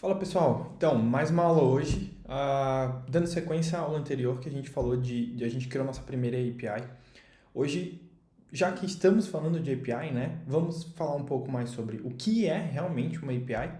Fala pessoal, então, mais uma aula hoje, dando sequência à aula anterior que a gente falou de a gente criou nossa primeira API. Hoje, já que estamos falando de API, né, vamos falar um pouco mais sobre o que é realmente uma API.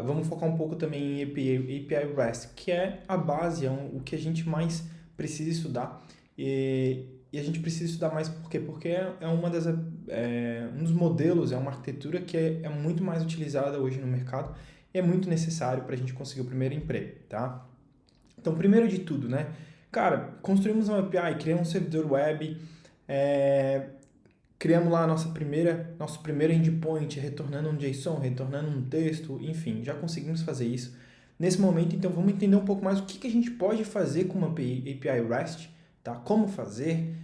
Vamos focar um pouco também em API REST, que é a base, o que a gente mais precisa estudar. E a gente precisa estudar mais por quê? Porque um dos modelos, é uma arquitetura que é muito mais utilizada hoje no mercado e é muito necessário para a gente conseguir o primeiro emprego, tá? Então, primeiro de tudo, né? Cara, construímos uma API, criamos um servidor web, criamos lá nosso primeiro endpoint, retornando um JSON, retornando um texto, enfim, já conseguimos fazer isso. Nesse momento, então, vamos entender um pouco mais o que a gente pode fazer com uma API REST, tá? Como fazer,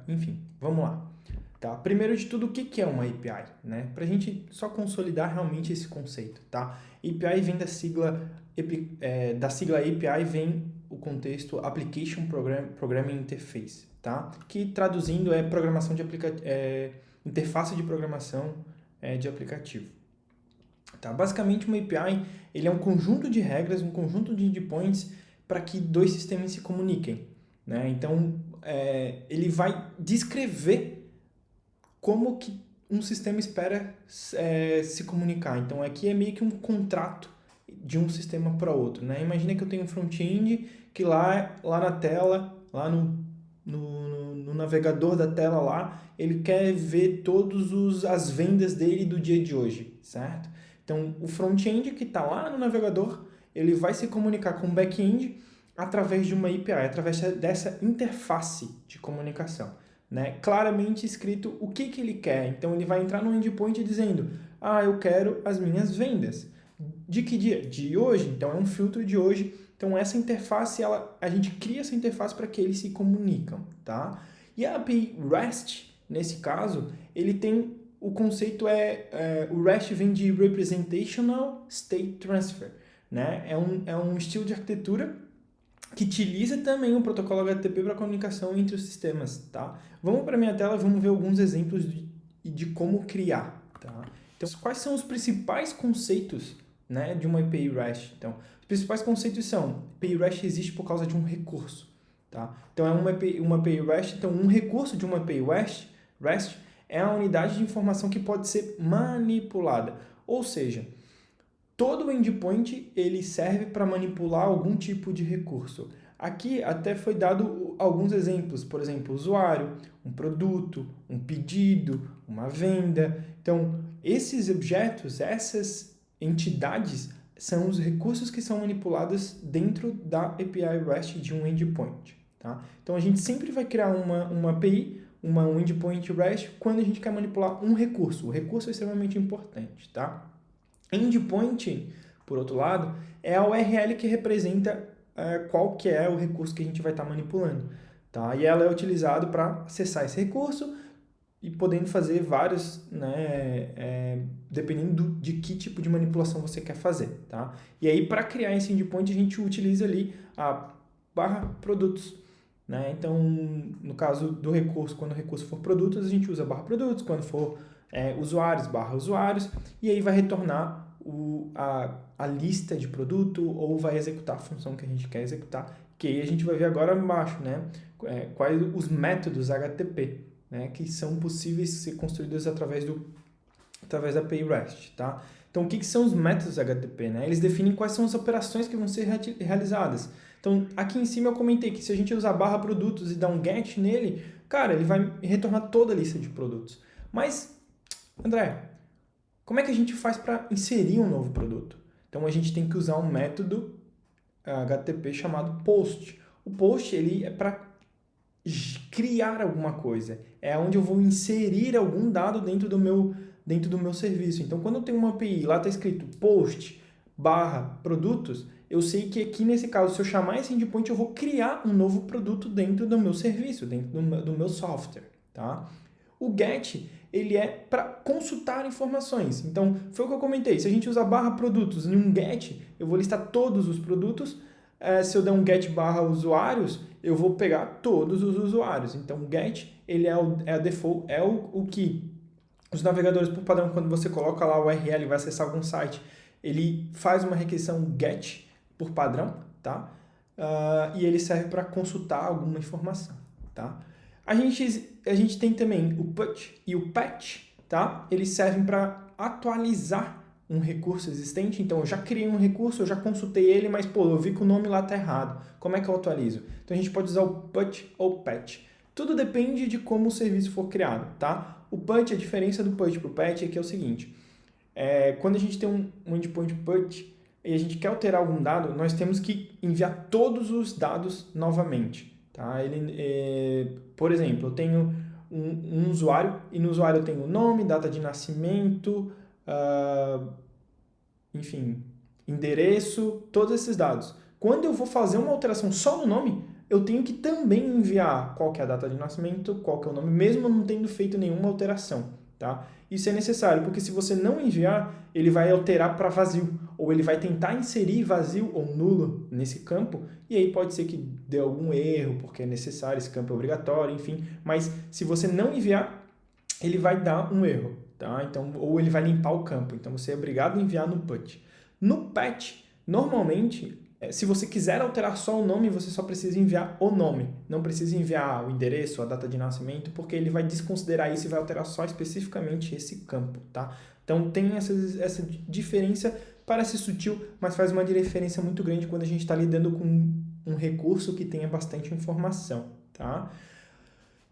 enfim, vamos lá. Tá? Primeiro de tudo, o que é uma API? Né? Para a gente só consolidar realmente esse conceito. Tá? API vem da sigla API vem o contexto Application Programming Interface, tá? Que traduzindo é programação de interface de programação de aplicativo. Tá? Basicamente, uma API ele é um conjunto de regras, um conjunto de endpoints para que dois sistemas se comuniquem. Né? Então, ele vai descrever como que um sistema espera se comunicar. Então, aqui é meio que um contrato de um sistema para outro. Né? Imagina que eu tenho um front-end que lá na tela, lá no navegador da tela lá, ele quer ver todas as vendas dele do dia de hoje, certo? Então, o front-end que está lá no navegador, ele vai se comunicar com o back-end através de uma API, através dessa interface de comunicação. Né? Claramente escrito o que ele quer. Então, ele vai entrar no endpoint dizendo, eu quero as minhas vendas. De que dia? De hoje. Então, é um filtro de hoje. Então, essa interface, a gente cria essa interface para que eles se comunicam. Tá? E a API REST, nesse caso, ele tem o conceito o REST vem de Representational State Transfer. Né? É um estilo de arquitetura que utiliza também o protocolo HTTP para comunicação entre os sistemas, tá? Vamos para a minha tela e vamos ver alguns exemplos de como criar, tá? Então, quais são os principais conceitos, né, de uma API REST? Então, os principais conceitos são, API REST existe por causa de um recurso, tá? Então, uma API REST, então um recurso de uma API REST é a unidade de informação que pode ser manipulada, ou seja, todo endpoint ele serve para manipular algum tipo de recurso. Aqui até foi dado alguns exemplos, por exemplo, usuário, um produto, um pedido, uma venda. Então, esses objetos, essas entidades são os recursos que são manipulados dentro da API REST de um endpoint. Tá? Então, a gente sempre vai criar uma API, um endpoint REST, quando a gente quer manipular um recurso. O recurso é extremamente importante. Tá? Endpoint, por outro lado, é a URL que representa qual que é o recurso que a gente vai estar manipulando. Tá? E ela é utilizada para acessar esse recurso e podendo fazer vários, né, dependendo de que tipo de manipulação você quer fazer. Tá? E aí, para criar esse endpoint, a gente utiliza ali a /produtos. Né? Então, no caso do recurso, quando o recurso for produtos, a gente usa /produtos, quando for usuários, /usuários, e aí vai retornar a lista de produto ou vai executar a função que a gente quer executar, que aí a gente vai ver agora embaixo, né? Quais os métodos HTTP, né? Que são possíveis ser construídos através da API REST, tá? Então, o que são os métodos HTTP, né? Eles definem quais são as operações que vão ser realizadas. Então, aqui em cima eu comentei que se a gente usar /produtos e dar um get nele, cara, ele vai retornar toda a lista de produtos. Mas, André, como é que a gente faz para inserir um novo produto? Então, a gente tem que usar um método HTTP chamado POST. O POST ele é para criar alguma coisa. É onde eu vou inserir algum dado dentro do meu serviço. Então, quando eu tenho uma API, lá está escrito POST /produtos, eu sei que aqui nesse caso, se eu chamar esse endpoint, eu vou criar um novo produto dentro do meu serviço, dentro do meu software. Tá? O GET ele é para consultar informações. Então, foi o que eu comentei. Se a gente usar /produtos em um GET, eu vou listar todos os produtos. Se eu der um GET /usuários, eu vou pegar todos os usuários. Então, o GET ele a default, o que os navegadores, por padrão, quando você coloca lá o URL e vai acessar algum site, Ele faz uma requisição GET por padrão, tá? E ele serve para consultar alguma informação, tá? A gente tem também o PUT e o PATCH, tá? Eles servem para atualizar um recurso existente. Então, eu já criei um recurso, eu já consultei ele, mas, pô, eu vi que o nome lá está errado. Como é que eu atualizo? Então, a gente pode usar o PUT ou o PATCH. Tudo depende de como o serviço for criado, tá? O PUT, a diferença do PUT para o PATCH é que é o seguinte. Quando a gente tem um endpoint PUT e a gente quer alterar algum dado, nós temos que enviar todos os dados novamente, tá? Por exemplo, eu tenho um usuário e no usuário eu tenho nome, data de nascimento, enfim, endereço, todos esses dados. Quando eu vou fazer uma alteração só no nome, eu tenho que também enviar qual que é a data de nascimento, qual que é o nome, mesmo não tendo feito nenhuma alteração, tá? Isso é necessário, porque se você não enviar, ele vai alterar para vazio, ou ele vai tentar inserir vazio ou nulo nesse campo, e aí pode ser que dê algum erro, porque é necessário, esse campo é obrigatório, enfim. Mas se você não enviar, ele vai dar um erro, tá? Então, ou ele vai limpar o campo, então você é obrigado a enviar no PUT. No PATCH, normalmente, se você quiser alterar só o nome, você só precisa enviar o nome. Não precisa enviar o endereço, a data de nascimento, porque ele vai desconsiderar isso e vai alterar só especificamente esse campo, tá? Então tem essa diferença, parece sutil, mas faz uma diferença muito grande quando a gente está lidando com um recurso que tenha bastante informação, tá?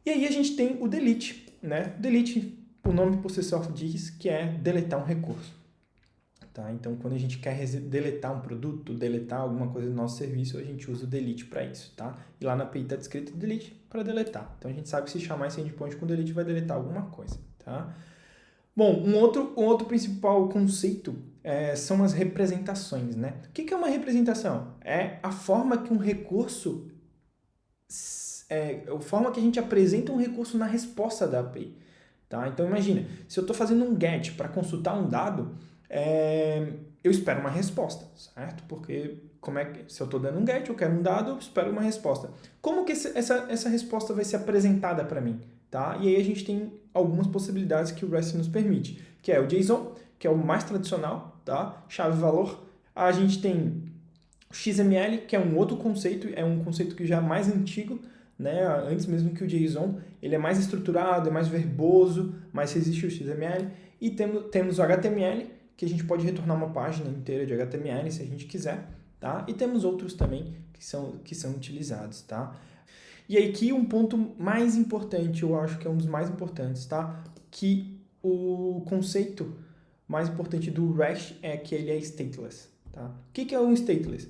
E aí a gente tem o delete, né? Delete, o nome por si só diz que é deletar um recurso. Tá? Então, quando a gente quer deletar um produto, deletar alguma coisa do nosso serviço, a gente usa o delete para isso, tá? E lá na API está descrito delete para deletar. Então, a gente sabe que se chamar esse endpoint com delete, vai deletar alguma coisa, tá? Bom, um outro principal conceito são as representações, né? O que é uma representação? É a forma que um recurso... a forma que a gente apresenta um recurso na resposta da API, tá? Então, imagina, se eu estou fazendo um GET para consultar um dado... eu espero uma resposta, certo? Porque se eu estou dando um GET, eu quero um dado, eu espero uma resposta. Como que essa resposta vai ser apresentada para mim? Tá? E aí a gente tem algumas possibilidades que o REST nos permite, que é o JSON, que é o mais tradicional, tá? Chave-valor. A gente tem o XML, que é um outro conceito, é um conceito que já é mais antigo, né? Antes mesmo que o JSON, ele é mais estruturado, é mais verboso, mas existe o XML. E temos o HTML, que a gente pode retornar uma página inteira de HTML se a gente quiser, tá? E temos outros também que são utilizados, tá? E aí aqui um ponto mais importante, eu acho que é um dos mais importantes, tá? Que o conceito mais importante do REST é que ele é stateless, tá? O que é um stateless?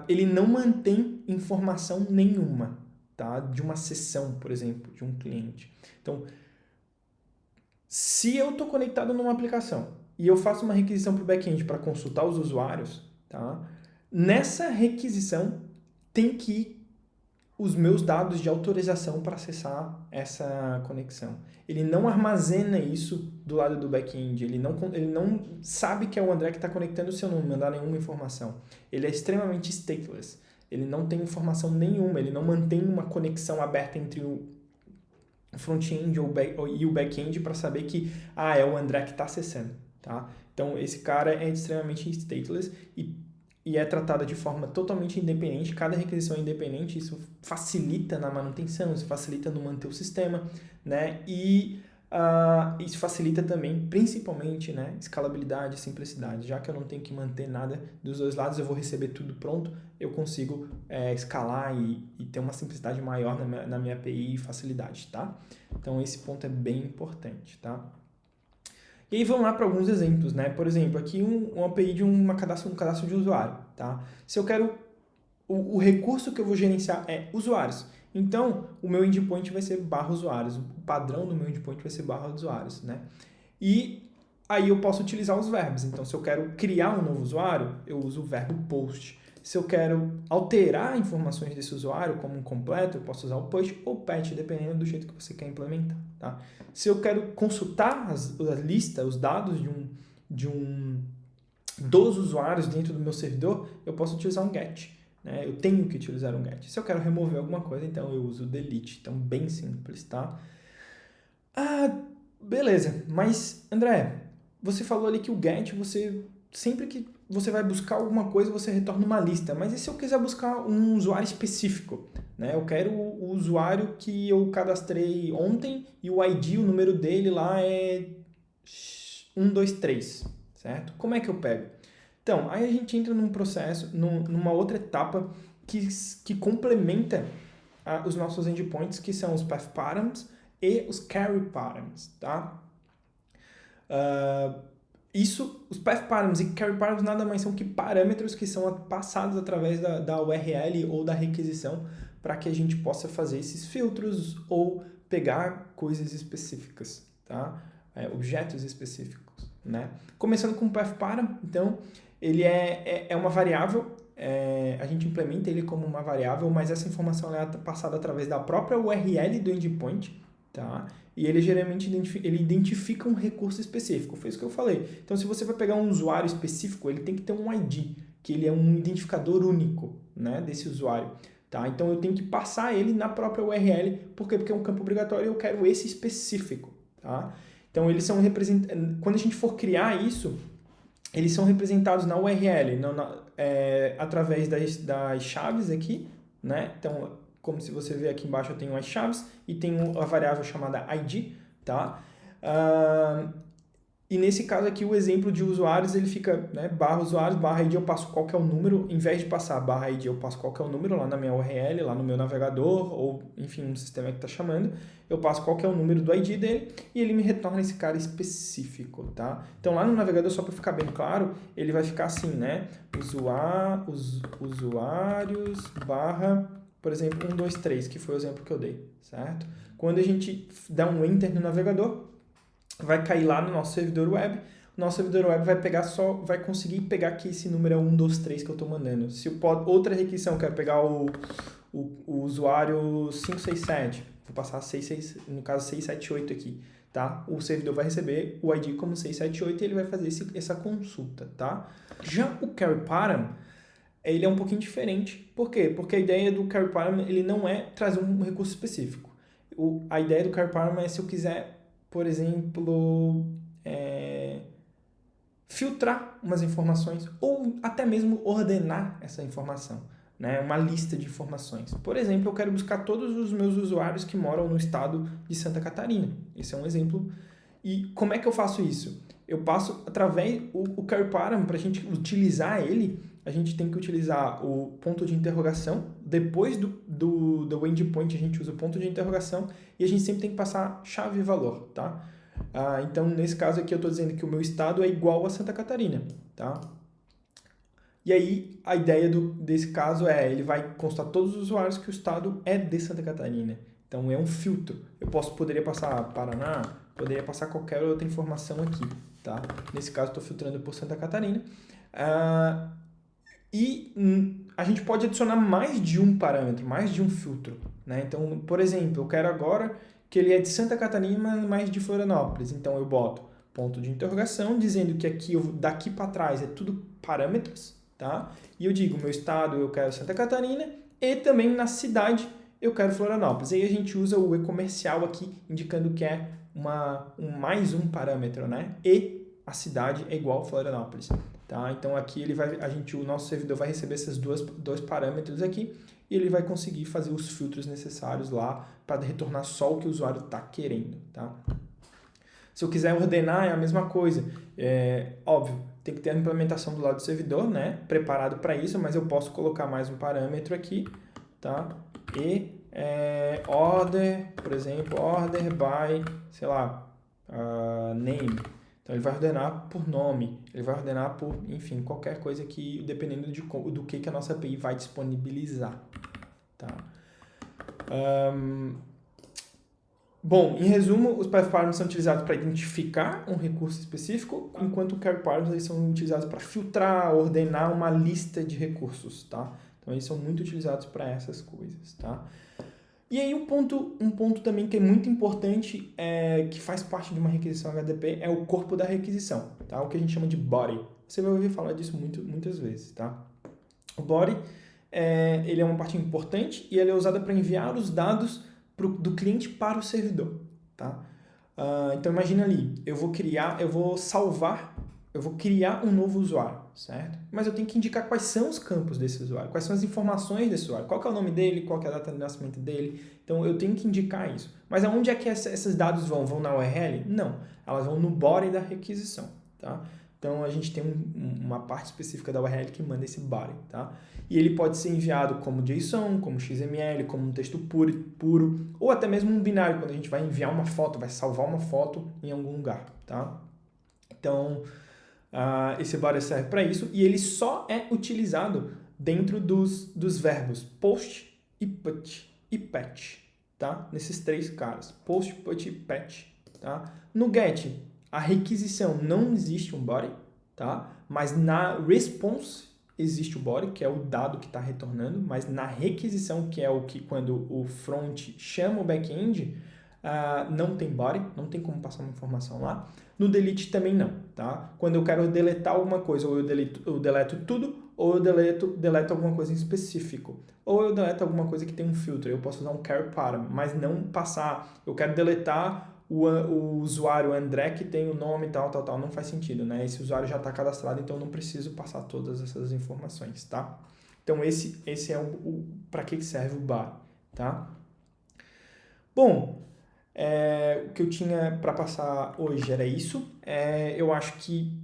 Ele não mantém informação nenhuma, tá? De uma sessão, por exemplo, de um cliente. Então, se eu estou conectado numa aplicação e eu faço uma requisição para o back-end para consultar os usuários, tá? Nessa requisição tem que ir os meus dados de autorização para acessar essa conexão. Ele não armazena isso do lado do back-end, ele não sabe que é o André que está conectando se eu não mandar nenhuma informação. Ele é extremamente stateless, ele não tem informação nenhuma, ele não mantém uma conexão aberta entre o front-end e o back-end para saber que é o André que está acessando. Tá? Então, esse cara é extremamente stateless e é tratada de forma totalmente independente, cada requisição é independente, isso facilita na manutenção, isso facilita no manter o sistema, né? E isso facilita também, principalmente, né, escalabilidade e simplicidade, já que eu não tenho que manter nada dos dois lados, eu vou receber tudo pronto, eu consigo escalar e ter uma simplicidade maior na minha API e facilidade, tá? Então, esse ponto é bem importante, tá? E aí vamos lá para alguns exemplos, né? Por exemplo, aqui uma API de um cadastro de usuário, tá? Se eu quero... O recurso que eu vou gerenciar é usuários. Então, o meu endpoint vai ser /usuários. O padrão do meu endpoint vai ser /usuários, né? E aí eu posso utilizar os verbos. Então, se eu quero criar um novo usuário, eu uso o verbo post. Se eu quero alterar informações desse usuário como um completo, eu posso usar o push ou patch, dependendo do jeito que você quer implementar, tá? Se eu quero consultar a lista, os dados dos usuários dentro do meu servidor, eu posso utilizar um get, né? Eu tenho que utilizar um get. Se eu quero remover alguma coisa, então eu uso o delete. Então, bem simples, tá? Beleza. Mas, André, você falou ali que o get, você sempre que você vai buscar alguma coisa, você retorna uma lista. Mas e se eu quiser buscar um usuário específico? Né? Eu quero o usuário que eu cadastrei ontem e o ID, o número dele lá é 123, certo? Como é que eu pego? Então, aí a gente entra num processo, numa outra etapa que complementa os nossos endpoints, que são os path params e os carry params, tá? Os path params e carry params nada mais são que parâmetros que são passados através da URL ou da requisição para que a gente possa fazer esses filtros ou pegar coisas específicas, tá? Objetos específicos, né? Começando com o path param, então, ele é uma variável, a gente implementa ele como uma variável, mas essa informação é passada através da própria URL do endpoint, tá? E ele geralmente identifica um recurso específico, foi isso que eu falei. Então, se você vai pegar um usuário específico, ele tem que ter um ID, que ele é um identificador único, né, desse usuário. Tá? Então, eu tenho que passar ele na própria URL, por quê? Porque é um campo obrigatório e eu quero esse específico. Tá? Então, eles são quando a gente for criar isso, eles são representados na URL, através das chaves aqui, né? Então, como se você ver aqui embaixo, eu tenho as chaves e tenho a variável chamada ID, tá? E nesse caso aqui, o exemplo de usuários, ele fica, né, barra usuários, barra ID, eu passo qual que é o número, em vez de passar barra ID, eu passo qual que é o número lá na minha URL, lá no meu navegador, ou enfim, no sistema que está chamando, eu passo qual que é o número do ID dele, e ele me retorna esse cara específico, tá? Então lá no navegador, só para ficar bem claro, ele vai ficar assim, né, usuários, barra, por exemplo, 123, que foi o exemplo que eu dei, certo? Quando a gente dá um enter no navegador, vai cair lá no nosso servidor web. O nosso servidor web vai conseguir pegar que esse número é 123 que eu estou mandando. Se outra requisição, eu quero pegar o usuário 567, vou passar 66, no caso 678 aqui, tá? O servidor vai receber o ID como 678 e ele vai fazer essa consulta, tá? Já o carry param, ele é um pouquinho diferente. Por quê? Porque a ideia do carry param, ele não é trazer um recurso específico. A ideia do carry param é se eu quiser, por exemplo, filtrar umas informações ou até mesmo ordenar essa informação, né? Uma lista de informações. Por exemplo, eu quero buscar todos os meus usuários que moram no estado de Santa Catarina. Esse é um exemplo. E como é que eu faço isso? Eu passo através o carry param, para a gente utilizar ele, a gente tem que utilizar o ponto de interrogação. Depois do endpoint, a gente usa o ponto de interrogação e a gente sempre tem que passar chave e valor, tá? Então, nesse caso aqui, eu estou dizendo que o meu estado é igual a Santa Catarina, tá? E aí, a ideia desse caso ele vai constar todos os usuários que o estado é de Santa Catarina. Então, é um filtro. Eu poderia passar Paraná, poderia passar qualquer outra informação aqui, tá? Nesse caso, estou filtrando por Santa Catarina. E a gente pode adicionar mais de um parâmetro, mais de um filtro, né? Então, por exemplo, eu quero agora que ele é de Santa Catarina, mas de Florianópolis. Então, eu boto ponto de interrogação, dizendo que aqui, daqui para trás, é tudo parâmetros, tá? E eu digo, meu estado eu quero Santa Catarina e também na cidade eu quero Florianópolis. Aí a gente usa o e-comercial aqui, indicando que é mais um parâmetro, né? E a cidade é igual a Florianópolis. Tá? Então aqui o nosso servidor vai receber esses dois parâmetros aqui e ele vai conseguir fazer os filtros necessários lá para retornar só o que o usuário está querendo. Tá? Se eu quiser ordenar, é a mesma coisa. Óbvio, tem que ter a implementação do lado do servidor, né? Preparado para isso, mas eu posso colocar mais um parâmetro aqui, tá? E order, por exemplo, order by, sei lá, name. Então, ele vai ordenar por nome, ele vai ordenar por, enfim, qualquer coisa que, dependendo do que a nossa API vai disponibilizar. Tá? Bom, em resumo, os path params são utilizados para identificar um recurso específico, enquanto os carry params eles são utilizados para filtrar, ordenar uma lista de recursos. Tá? Então, eles são muito utilizados para essas coisas. Tá? E aí um ponto também que é muito importante, que faz parte de uma requisição HTTP, é o corpo da requisição, tá? O que a gente chama de body. Você vai ouvir falar disso muitas vezes, tá? O body, ele é uma parte importante e ele é usada para enviar os dados do cliente para o servidor, tá? Então imagina ali, eu vou salvar eu vou criar um novo usuário, certo? Mas eu tenho que indicar quais são os campos desse usuário, quais são as informações desse usuário, qual que é o nome dele, qual que é a data de nascimento dele. Então, eu tenho que indicar isso. Mas aonde é que esses dados vão? Vão na URL? Não. Elas vão no body da requisição, tá? Então, a gente tem uma parte específica da URL que manda esse body, tá? E ele pode ser enviado como JSON, como XML, como um texto puro, ou até mesmo um binário, quando a gente vai enviar uma foto, vai salvar uma foto em algum lugar, tá? Então, esse body serve para isso e ele só é utilizado dentro dos verbos post e put e patch, tá? Nesses três caras, post, put e patch, tá? No get, a requisição não existe um body, tá? Mas na response existe o body, que é o dado que está retornando, mas na requisição, que é o que quando o front chama o back-end, não tem body, não tem como passar uma informação lá. No delete também não, tá? Quando eu quero deletar alguma coisa, ou eu deleto tudo, ou eu deleto alguma coisa em específico. Ou eu deleto alguma coisa que tem um filtro, eu posso usar um care param, mas não passar, eu quero deletar o usuário André que tem o nome tal, não faz sentido, né? Esse usuário já está cadastrado, então eu não preciso passar todas essas informações, tá? Então esse é para que serve o bar, tá? Bom, o que eu tinha para passar hoje era isso. Eu acho que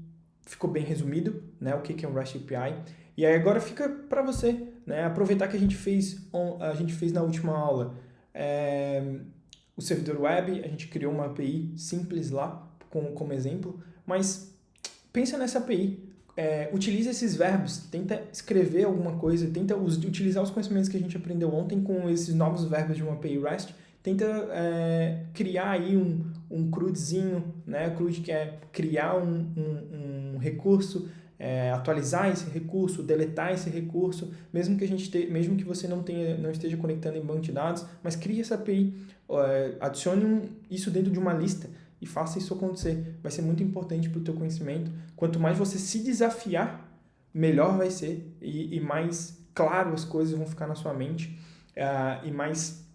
ficou bem resumido, né? O que é um REST API. E aí agora fica para você, né? Aproveitar que a gente fez na última aula o servidor web, a gente criou uma API simples lá como exemplo, mas pensa nessa API. Utiliza esses verbos, tenta escrever alguma coisa, tenta utilizar os conhecimentos que a gente aprendeu ontem com esses novos verbos de uma API REST, tenta criar aí um CRUDzinho, né? O CRUD que é criar um recurso, atualizar esse recurso, deletar esse recurso, mesmo que você não esteja conectando em banco de dados, mas crie essa API, adicione isso dentro de uma lista e faça isso acontecer. Vai ser muito importante para o teu conhecimento. Quanto mais você se desafiar, melhor vai ser e mais claro as coisas vão ficar na sua mente e mais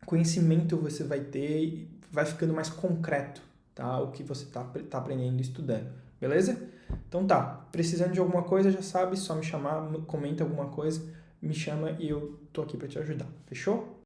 conhecimento você vai ter e vai ficando mais concreto, tá? O que você tá aprendendo e estudando, beleza? Então tá, precisando de alguma coisa, já sabe, só me chamar, comenta alguma coisa, me chama e eu tô aqui para te ajudar, fechou?